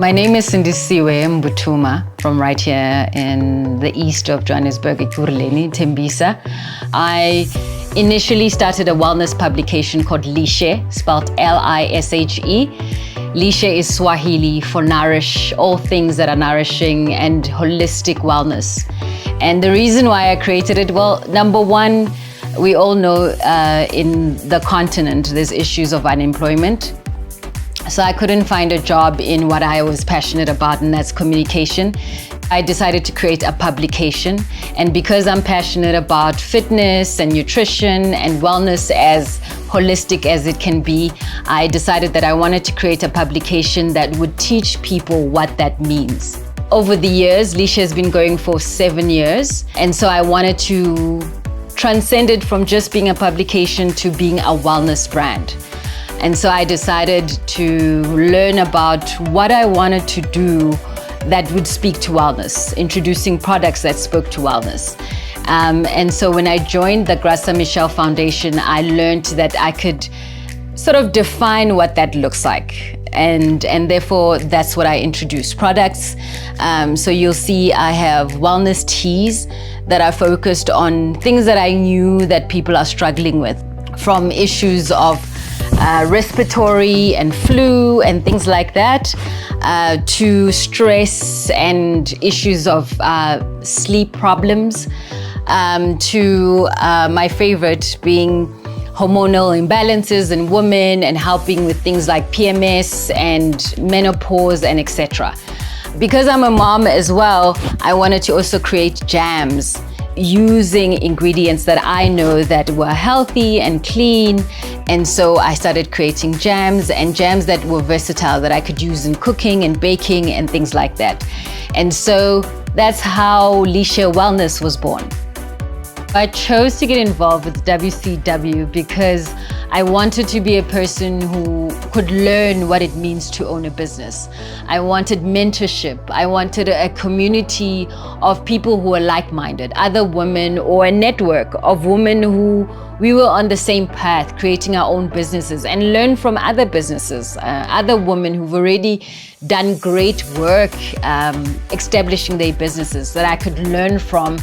My name is Sindisiwe Mbuthuma from right here in the east of Johannesburg, Ekurhuleni, Tembisa. I initially started a wellness publication called Lishe, spelled Lishe. Lishe is Swahili for nourish, all things that are nourishing and holistic wellness. And the reason why I created it, well, number one, we all know in the continent there's issues of unemployment. So I couldn't find a job in what I was passionate about, and that's communication. I decided to create a publication, and because I'm passionate about fitness and nutrition and wellness as holistic as it can be, I decided that I wanted to create a publication that would teach people what that means. Over the years, Lishe has been going for 7 years, and so I wanted to transcend it from just being a publication to being a wellness brand. And so I decided to learn about what I wanted to do that would speak to wellness, introducing products that spoke to wellness. And so when I joined the Graça Michel Foundation, I learned that I could sort of define what that looks like. And therefore, that's what I introduced, products. So you'll see I have wellness teas that are focused on things that I knew that people are struggling with, from issues of respiratory and flu and things like that, to stress and issues of sleep problems, to my favorite being hormonal imbalances in women and helping with things like PMS and menopause and etc. Because I'm a mom as well, I wanted to also create jams using ingredients that I know that were healthy and clean. And so I started creating jams, and jams that were versatile, that I could use in cooking and baking and things like that. And so that's how Lishe Wellness was born. I chose to get involved with WCW because I wanted to be a person who could learn what it means to own a business. I wanted mentorship. I wanted a community of people who are like-minded, other women, or a network of women who we were on the same path, creating our own businesses, and learn from other businesses, other women who've already done great work establishing their businesses that I could learn from.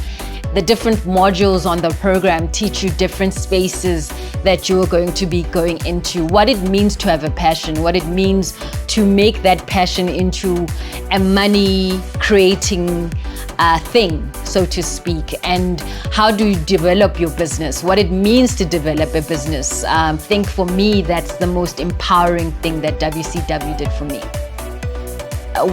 The different modules on the program teach you different spaces that you're going to be going into, what it means to have a passion, what it means to make that passion into a money creating thing, so to speak, and how do you develop your business, what it means to develop a business. I think for me, that's the most empowering thing that WCW did for me.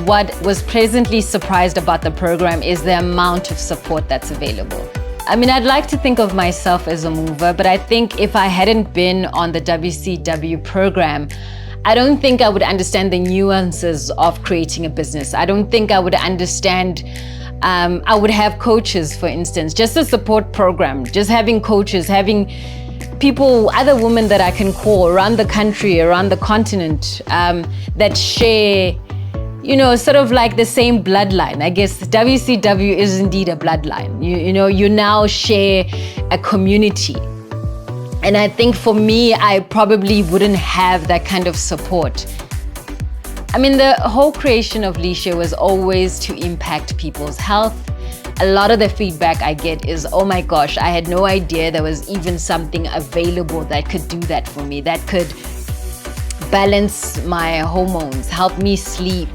What was pleasantly surprised about the program is the amount of support that's available. I mean, I'd like to think of myself as a mover, but I think if I hadn't been on the WCW program, I don't think I would understand the nuances of creating a business. I don't think I would understand, I would have coaches, for instance, just a support program, just having coaches, having people, other women that I can call around the country, around the continent, that share, you know, sort of like the same bloodline. I guess WCW is indeed a bloodline. You now share a community. And I think for me, I probably wouldn't have that kind of support. I mean, the whole creation of Lishe was always to impact people's health. A lot of the feedback I get is, oh my gosh, I had no idea there was even something available that could do that for me, that could balance my hormones, help me sleep,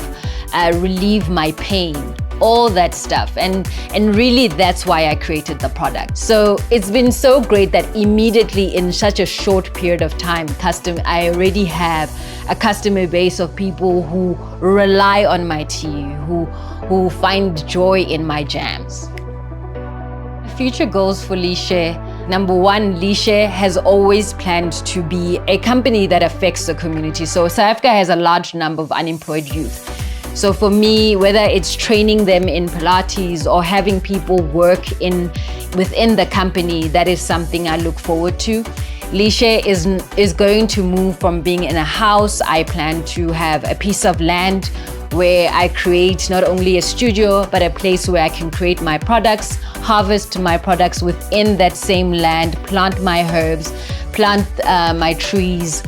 relieve my pain, all that stuff. And really that's why I created the product. So it's been so great that immediately in such a short period of time, I already have a customer base of people who rely on my tea, who find joy in my jams. Future goals for Lishe. Number one, Lishe has always planned to be a company that affects the community. So South Africa has a large number of unemployed youth. So for me, whether it's training them in Pilates or having people work within the company, that is something I look forward to. Lishe is going to move from being in a house. I plan to have a piece of land where I create not only a studio, but a place where I can create my products, harvest my products within that same land, plant my herbs, plant my trees,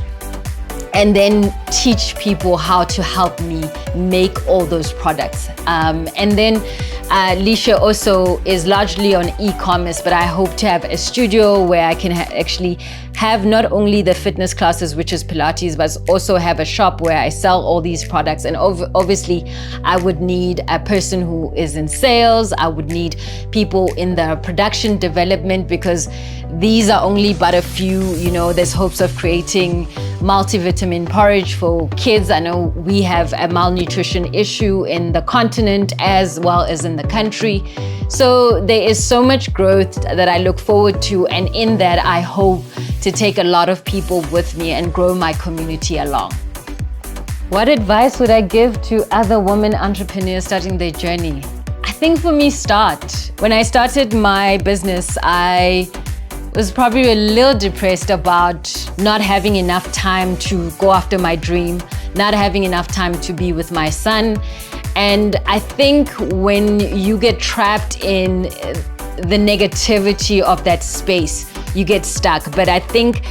and then teach people how to help me make all those products. And then Lishe also is largely on e-commerce, but I hope to have a studio where I can actually have not only the fitness classes, which is Pilates, but also have a shop where I sell all these products. And obviously, I would need a person who is in sales. I would need people in the production development, because these are only but a few. There's hopes of creating multivitamin porridge for kids. I know we have a malnutrition issue in the continent as well as in the country. So there is so much growth that I look forward to, and in that I hope to take a lot of people with me and grow my community along. What advice would I give to other women entrepreneurs starting their journey? I think for me, start. When I started my business, I was probably a little depressed about not having enough time to go after my dream, not having enough time to be with my son. And I think when you get trapped in the negativity of that space, you get stuck. But I think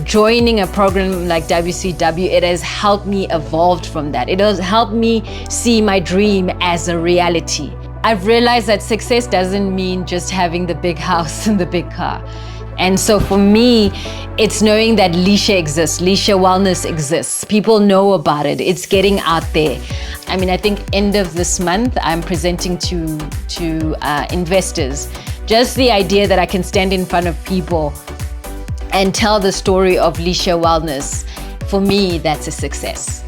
joining a program like WCW, it has helped me evolve from that. It has helped me see my dream as a reality. I've realized that success doesn't mean just having the big house and the big car. And so for me, it's knowing that Lishe exists, Lishe Wellness exists. People know about it. It's getting out there. I think end of this month, I'm presenting to investors just the idea that I can stand in front of people and tell the story of Lishe Wellness. For me, that's a success.